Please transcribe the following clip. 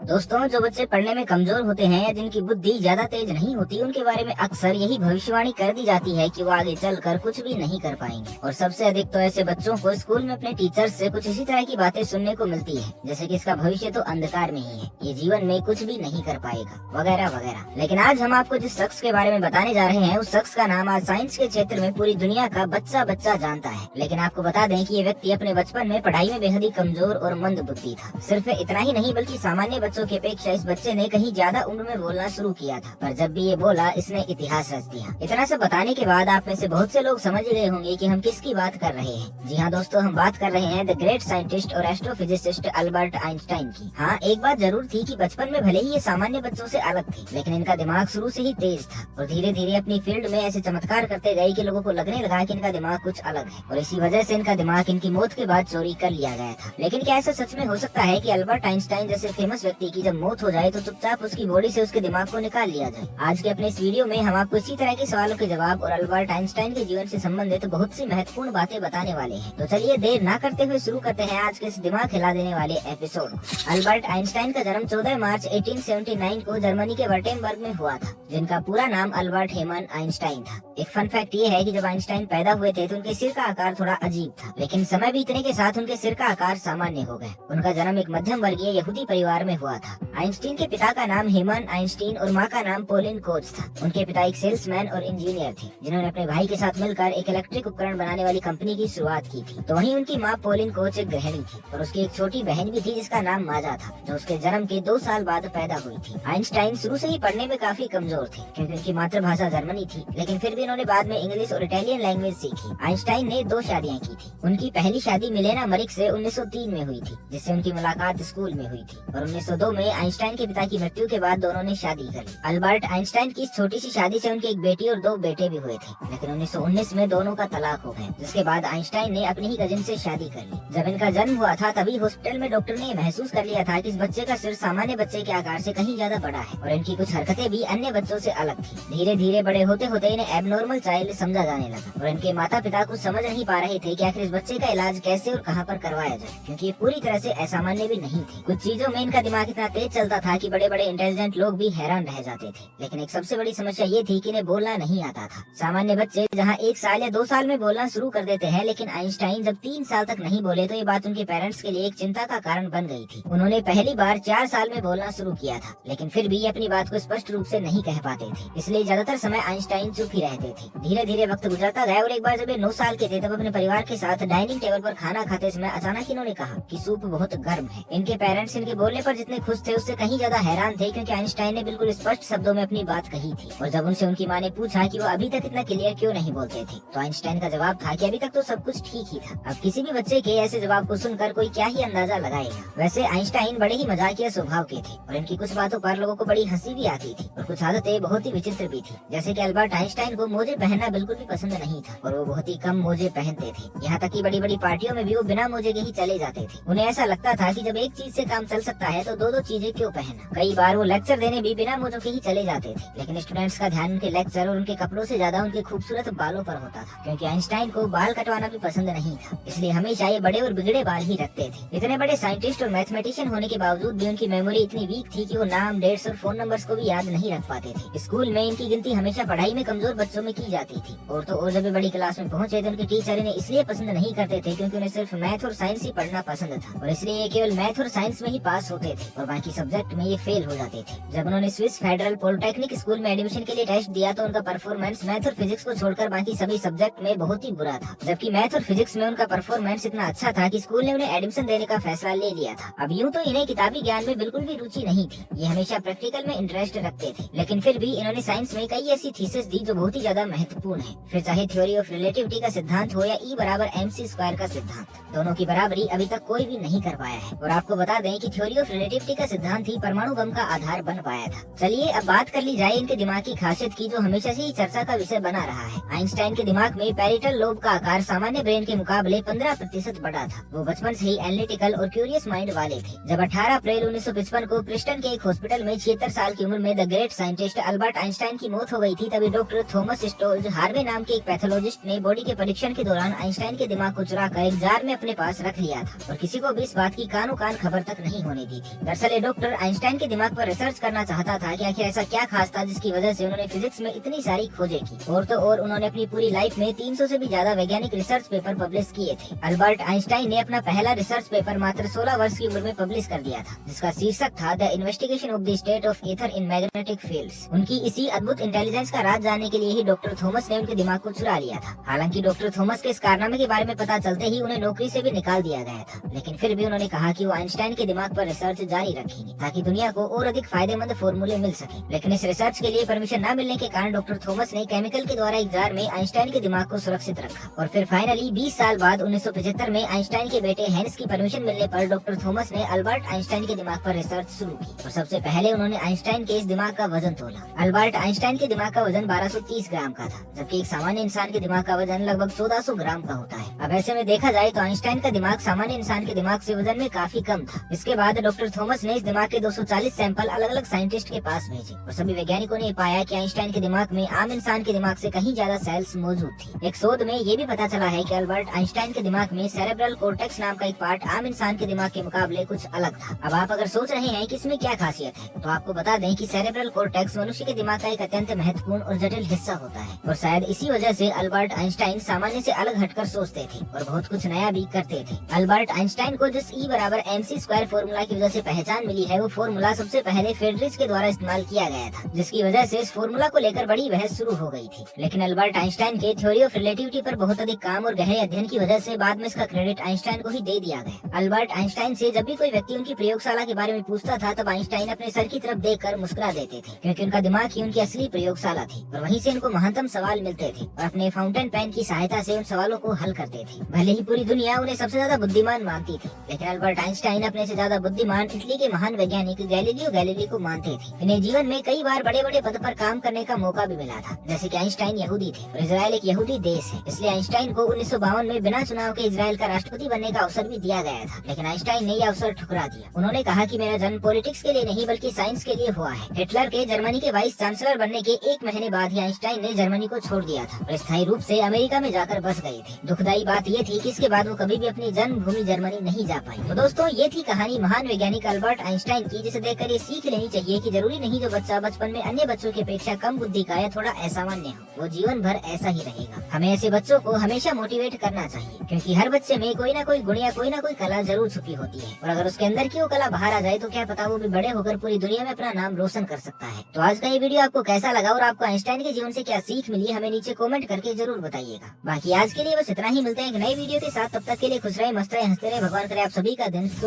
दोस्तों, जो बच्चे पढ़ने में कमजोर होते हैं या जिनकी बुद्धि ज्यादा तेज नहीं होती, उनके बारे में अक्सर यही भविष्यवाणी कर दी जाती है कि वो आगे चलकर कुछ भी नहीं कर पाएंगे। और सबसे अधिक तो ऐसे बच्चों को स्कूल में अपने टीचर्स से कुछ इसी तरह की बातें सुनने को मिलती है, जैसे कि इसका भविष्य तो अंधकार में ही है, ये जीवन में कुछ भी नहीं कर पाएगा, वगैरह वगैरह। लेकिन आज हम आपको जिस शख्स के बारे में बताने जा रहे हैं, उस शख्स का नाम आज साइंस के क्षेत्र में पूरी दुनिया का बच्चा बच्चा जानता है। लेकिन आपको बता दें कि ये व्यक्ति अपने बचपन में पढ़ाई में बेहद ही कमजोर और मंद बुद्धि था। सिर्फ इतना ही नहीं, बल्कि सामान्य बच्चों की अपेक्षा इस बच्चे ने कहीं ज्यादा उम्र में बोलना शुरू किया था, पर जब भी ये बोला, इसने इतिहास रच दिया। इतना सब बताने के बाद आप में से बहुत से लोग समझ गए होंगे कि हम किसकी बात कर रहे हैं। जी हाँ दोस्तों, हम बात कर रहे हैं द ग्रेट साइंटिस्ट और एस्ट्रोफिजिसिस्ट अल्बर्ट आइंस्टाइन की। हाँ, एक बात जरूर थी कि बचपन में भले ही ये सामान्य बच्चों से अलग थे, लेकिन इनका दिमाग शुरू से ही तेज था और धीरे धीरे अपनी फील्ड में ऐसे चमत्कार करते गए कि लोगों को लगने लगा कि इनका दिमाग कुछ अलग है, और इसी वजह से इनका दिमाग इनकी मौत के बाद चोरी कर लिया गया था। लेकिन क्या ऐसा सच में हो सकता है कि अल्बर्ट आइंस्टाइन जैसे फेमस व्यक्ति की जब मौत हो जाए तो चुपचाप उसकी बॉडी से उसके दिमाग को निकाल लिया जाए? आज के अपने इस वीडियो में हम आपको इसी तरह के सवालों के जवाब और अल्बर्ट आइंस्टाइन के जीवन से संबंधित बहुत सी महत्वपूर्ण बातें बताने वाले हैं। तो चलिए देर ना करते हुए शुरू करते हैं आज के इस दिमाग हिला देने वाले एपिसोड। अल्बर्ट आइंस्टाइन का जन्म 14 मार्च 1879 को जर्मनी के वर्टेमबर्ग में हुआ था, जिनका पूरा नाम अल्बर्ट हेमन आइंस्टाइन था। एक फन फैक्ट ये है कि जब आइंस्टाइन पैदा हुए थे तो उनके सिर का आकार थोड़ा अजीब था, लेकिन समय बीतने के साथ उनके सिर का आकार सामान्य हो गया। उनका जन्म एक मध्यम वर्गीय यहूदी परिवार में हुआ था। आइंस्टीन के पिता का नाम हेमन आइंस्टीन और माँ का नाम पोलिन कोच था। उनके पिता एक सेल्समैन और इंजीनियर थे, जिन्होंने अपने भाई के साथ मिलकर एक इलेक्ट्रिक उपकरण बनाने वाली कंपनी की शुरुआत की थी। तो वहीं उनकी माँ पोलिन कोच एक गृहिणी थी और उसकी एक छोटी बहन भी थी जिसका नाम माजा था, जो उसके जन्म के 2 साल बाद पैदा हुई थी। आइंस्टाइन शुरू से ही पढ़ने में काफी कमजोर थे, क्योंकि उनकी मातृभाषा जर्मनी थी, लेकिन फिर भी उन्होंने बाद में इंग्लिश और इटालियन लैंग्वेज सीखी। आइंस्टाइन ने 2 शादियाँ की थी। उनकी पहली शादी मिलेना मरिक से 1903 में हुई थी, जिससे उनकी मुलाकात स्कूल में हुई थी, और 1902 में आइंस्टाइन के पिता की मृत्यु के बाद दोनों ने शादी कर ली। अल्बर्ट आइंस्टाइन की इस छोटी सी शादी से उनकी एक बेटी और 2 बेटे भी हुए थे, लेकिन 1919 में दोनों का तलाक हो गया, जिसके बाद आइंस्टाइन ने अपनी ही कजिन से शादी कर ली। जब इनका जन्म हुआ था तभी हॉस्पिटल में डॉक्टर ने महसूस कर लिया था कि इस बच्चे का सिर सामान्य बच्चे के आकार से कहीं ज्यादा बड़ा है और इनकी कुछ हरकतें भी अन्य बच्चों से अलग थी। धीरे धीरे बड़े होते होते इन्हें एबनॉर्मल चाइल्ड समझा जाने लगा, और इनके माता पिता कुछ समझ नहीं पा रहे थे कि आखिर इस बच्चे का इलाज कैसे और कहाँ पर करवाया जाए, क्योंकि ये पूरी तरह से असामान्य भी नहीं थे। कुछ चीजों में इनका दिमाग इतना तेज चलता था कि बड़े बड़े इंटेलिजेंट लोग भी हैरान रह जाते थे। लेकिन एक सबसे बड़ी समस्या ये थी कि इन्हें बोलना नहीं आता था। सामान्य बच्चे जहाँ 1 साल या 2 साल में बोलना शुरू कर देते हैं, लेकिन आइंस्टाइन जब 3 साल तक नहीं बोले तो ये बात उनके पेरेंट्स के लिए एक चिंता का कारण बन गई थी। उन्होंने पहली बार 4 साल में बोलना शुरू किया था, लेकिन फिर भी अपनी बात को स्पष्ट रूप से नहीं कह पाते थे, इसलिए ज्यादातर समय आइंस्टाइन चुप ही रहते थे। धीरे धीरे वक्त गुजरता गया और एक बार जब ये 9 साल के थे तब अपने परिवार के साथ डाइनिंग टेबल पर खाना खाते समय अचानक इन्होंने कहा कि सूप बहुत गर्म है। इनके पेरेंट्स इनके बोलने पर जितने खुश थे उससे कहीं ज्यादा हैरान थे, क्योंकि आइंस्टाइन ने बिल्कुल स्पष्ट शब्दों में अपनी बात कही थी। और जब उनसे उनकी माँ ने पूछा कि वो अभी तक इतना क्लियर क्यों नहीं बोलते थे, तो आइंस्टाइन का जवाब था कि अभी तक तो सब कुछ ठीक ही था। अब किसी भी बच्चे के ऐसे जवाब को सुनकर कोई क्या ही अंदाजा लगाएगा। वैसे आइंस्टाइन बड़े ही मजाकिया स्वभाव के थे और इनकी कुछ बातों पर लोगों को बड़ी हंसी भी आती थी, और कुछ आदतें बहुत ही विचित्र भी थी। जैसे कि अल्बर्ट आइंस्टाइन को मोजे पहनना बिल्कुल भी पसंद नहीं था और वो बहुत ही कम मोजे पहनते थे। यहाँ तक कि बड़ी बड़ी पार्टियों में भी वो बिना मोजे के ही चले जाते थे। उन्हें ऐसा लगता था कि जब एक चीज से काम चल सकता है तो 2 चीजें क्यों पहनना। कई बार वो लेक्चर देने भी बिना मोजों के ही चले जाते थे, लेकिन स्टूडेंट्स का ध्यान उनके लेक्चर और उनके कपड़ों से ज्यादा उनके खूबसूरत बालों पर होता था, क्योंकि आइंस्टाइन को बाल कटवाना भी पसंद नहीं था, इसलिए हमेशा ये बड़े और बिगड़े बाल ही रखते थे। इतने बड़े साइंटिस्ट और मैथमेटिशियन होने के बावजूद भी उनकी मेमोरी इतनी वीक थी कि वो नाम, डेट्स और फोन नंबर्स को भी याद नहीं रख पाते थे। स्कूल में इनकी गिनती हमेशा पढ़ाई में कमजोर बच्चों में की जाती थी, और तो और जब वे बड़ी क्लास में पहुंचे तो उनके टीचर इन्हें इसलिए पसंद नहीं करते थे क्योंकि उन्हें सिर्फ मैथ और साइंस ही पढ़ना पसंद था, और इसलिए ये केवल मैथ और साइंस में ही पास होते थे और बाकी सब्जेक्ट में ये फेल हो जाते थे। जब उन्होंने स्विस फेडरल पॉलिटेक्निक स्कूल में एडमिशन के लिए टेस्ट दिया तो उनका परफॉर्मेंस मैथ और फिजिक्स को छोड़कर बाकी सभी सब्जेक्ट में बहुत ही बुरा था, जबकि मैथ और फिजिक्स में उनका परफॉर्मेंस इतना अच्छा था कि स्कूल ने उन्हें एडमिशन देने का फैसला ले लिया था। अब यूँ तो इन्हें किताबी ज्ञान में बिल्कुल भी रुचि नहीं थी, ये हमेशा प्रैक्टिकल में इंटरेस्ट रखते थे, लेकिन फिर भी इन्होंने साइंस में कई ऐसी थीसिस दी जो बहुत ही ज्यादा महत्वपूर्ण है। फिर चाहे थ्योरी ऑफ रिलेटिविटी का सिद्धांत हो या E = mc² का सिद्धांत, दोनों की बराबरी अभी तक कोई भी नहीं कर पाया है। और आपको बता दें कि थ्योरी ऑफ रिलेटिविटी सेफ्टी का सिद्धांत ही परमाणु बम का आधार बन पाया था। चलिए अब बात कर ली जाए इनके दिमाग की खासियत की, जो हमेशा से ही चर्चा का विषय बना रहा है। आइंस्टाइन के दिमाग में पैरिटल लोब का आकार सामान्य ब्रेन के मुकाबले 15% बड़ा था। वो बचपन से ही एनालिटिकल और क्यूरियस माइंड वाले थे। जब 18 अप्रैल 1955 को प्रिस्टन के एक हॉस्पिटल में 76 साल की उम्र में the great scientist Albert Einstein की मौत हो गई थी, तभी डॉक्टर थॉमस स्टोल्ज हार्वे नाम के एक पैथोलॉजिस्ट ने बॉडी के परीक्षण के दौरान आइंस्टाइन के दिमाग को चुरा कर एक जार में अपने पास रख लिया था और किसी को भी इस बात की कानो कान खबर तक नहीं होने दी थी। दरअसल ये डॉक्टर आइंस्टाइन के दिमाग पर रिसर्च करना चाहता था कि आखिर ऐसा क्या खास था जिसकी वजह से उन्होंने फिजिक्स में इतनी सारी खोजें की। और तो और उन्होंने अपनी पूरी लाइफ में 300 से भी ज्यादा वैज्ञानिक रिसर्च पेपर पब्लिश किए थे। अल्बर्ट आइंस्टाइन ने अपना पहला रिसर्च पेपर मात्र 16 वर्ष की उम्र में पब्लिश कर दिया था, जिसका शीर्षक था the investigation of the state of ether in magnetic fields. उनकी इसी अद्भुत इंटेलिजेंस का राज जानने के लिए ही डॉक्टर थॉमस ने उनके दिमाग को चुरा लिया था। हालांकि डॉक्टर थॉमस के इस कारनामे के बारे में पता चलते ही उन्हें नौकरी से भी निकाल दिया गया था, लेकिन फिर भी उन्होंने कहा कि वो आइंस्टाइन के दिमाग पर रिसर्च जारी रखेंगे ताकि दुनिया को और अधिक फायदेमंद फॉर्मूले मिल सके। लेकिन इस रिसर्च के लिए परमिशन न मिलने के कारण डॉक्टर थॉमस ने केमिकल के द्वारा एक जार में आइंस्टाइन के दिमाग को सुरक्षित रखा और फिर फाइनली 20 साल बाद 1975 में आइंस्टाइन के बेटे हेंस की परमिशन मिलने पर डॉक्टर थॉमस ने अल्बर्ट आइंस्टाइन के दिमाग पर रिसर्च शुरू की और सबसे पहले उन्होंने आइंस्टाइन के इस दिमाग का वजन तोला। अल्बर्ट आइंस्टाइन के दिमाग का वजन 1230 ग्राम का था, जबकि एक सामान्य इंसान के दिमाग का वजन लगभग 1400 ग्राम का होता है। अब ऐसे में देखा जाए तो आइंस्टाइन का दिमाग सामान्य इंसान के दिमाग से वजन में काफी कम था। इसके बाद डॉक्टर थॉमस ने इस दिमाग के 240 सैंपल अलग अलग साइंटिस्ट के पास भेजे और सभी वैज्ञानिकों ने पाया कि आइंस्टाइन के दिमाग में आम इंसान के दिमाग से कहीं ज्यादा सेल्स मौजूद थी। एक शोध में ये भी पता चला है कि अल्बर्ट आइंस्टाइन के दिमाग में सेरेब्रल कॉर्टेक्स नाम का एक पार्ट आम इंसान के दिमाग के मुकाबले कुछ अलग था। अब आप अगर सोच रहे हैं कि इसमें क्या खासियत है, तो आपको बता दें कि सेरेब्रल कॉर्टेक्स मनुष्य के दिमाग का एक अत्यंत महत्वपूर्ण और जटिल हिस्सा होता है और शायद इसी वजह से अल्बर्ट आइंस्टाइन सामान्य से अलग हटकर सोचते थे और बहुत कुछ नया भी करते थे। अल्बर्ट आइंस्टाइन को जिस E बराबर mc² फॉर्मूला की वजह से पहचान मिली है, वो फॉर्मूला सबसे पहले फेडरिच के द्वारा इस्तेमाल किया गया था, जिसकी वजह से इस फॉर्मूला को लेकर बड़ी बहस शुरू हो गई थी। लेकिन अल्बर्ट आइंस्टाइन के थ्योरी ऑफ रिलेटिविटी पर बहुत अधिक काम और गहरे अध्ययन की वजह से बाद में इसका क्रेडिट आइंस्टाइन को ही दे दिया गया। अल्बर्ट आइंस्टाइन से जब भी कोई व्यक्ति उनकी प्रयोगशाला के बारे में पूछता था, तब आइंस्टाइन अपने सर की तरफ देखकर मुस्कुरा देते थे, क्योंकि उनका दिमाग ही उनकी असली प्रयोगशाला थी और वहीं से उनको महानतम सवाल मिलते थे और अपने फाउंटेन पेन की सहायता से उन सवालों को हल करते थे। भले ही पूरी दुनिया उन्हें सबसे ज्यादा बुद्धिमान मानती थी, लेकिन अल्बर्ट आइंस्टाइन अपने से ज्यादा बुद्धिमान इटली के महान वैज्ञानिक गैलीलियो गैलीली को मानते थे। इन्हें जीवन में कई बार बड़े बड़े पद पर काम करने का मौका भी मिला था, जैसे कि आइंस्टाइन यहूदी थे और इजराइल एक यहूदी देश है, इसलिए आइंस्टाइन को 1952 में बिना चुनाव के इजराइल का राष्ट्रपति बनने का अवसर भी दिया गया था। लेकिन आइंस्टाइन ने यह अवसर ठुकरा दिया। उन्होंने कहा कि मेरा जन्म पॉलिटिक्स के लिए नहीं बल्कि साइंस के लिए हुआ है। हिटलर के जर्मनी के वाइस चांसलर बनने के 1 महीने बाद ही आइंस्टाइन ने जर्मनी को छोड़ दिया था और स्थायी रूप से अमेरिका में जाकर बस गए थे। दुखदायी बात ये थी कि इसके बाद वो कभी भी अपनी जन्मभूमि जर्मनी नहीं जा पाए। तो दोस्तों, ये थी कहानी महान वैज्ञानिक अल्बर्ट आइंस्टाइन की, जिसे देखकर ये सीख लेनी चाहिए कि जरूरी नहीं जो बच्चा बचपन में अन्य बच्चों की अपेक्षा कम बुद्धि का या थोड़ा असामान्य हो, वो जीवन भर ऐसा ही रहेगा। हमें ऐसे बच्चों को हमेशा मोटिवेट करना चाहिए, क्योंकि हर बच्चे में कोई ना कोई गुण या कोई ना कोई कला जरूर छुपी होती है और अगर उसके अंदर की वो कला बाहर आ जाए तो क्या पता वो भी बड़े होकर पूरी दुनिया में अपना नाम रोशन कर सकता है। तो आज का ये वीडियो आपको कैसा लगा और आपको आइंस्टाइन के जीवन से क्या सीख मिली, हमें नीचे कमेंट करके जरूर बताइएगा। बाकी आज के लिए बस इतना ही, मिलते हैं एक नई वीडियो के साथ। तब तक के लिए खुश रहे, मस्त रहे, हंसते रहे। भगवान करे आप सभी का दिन शुभ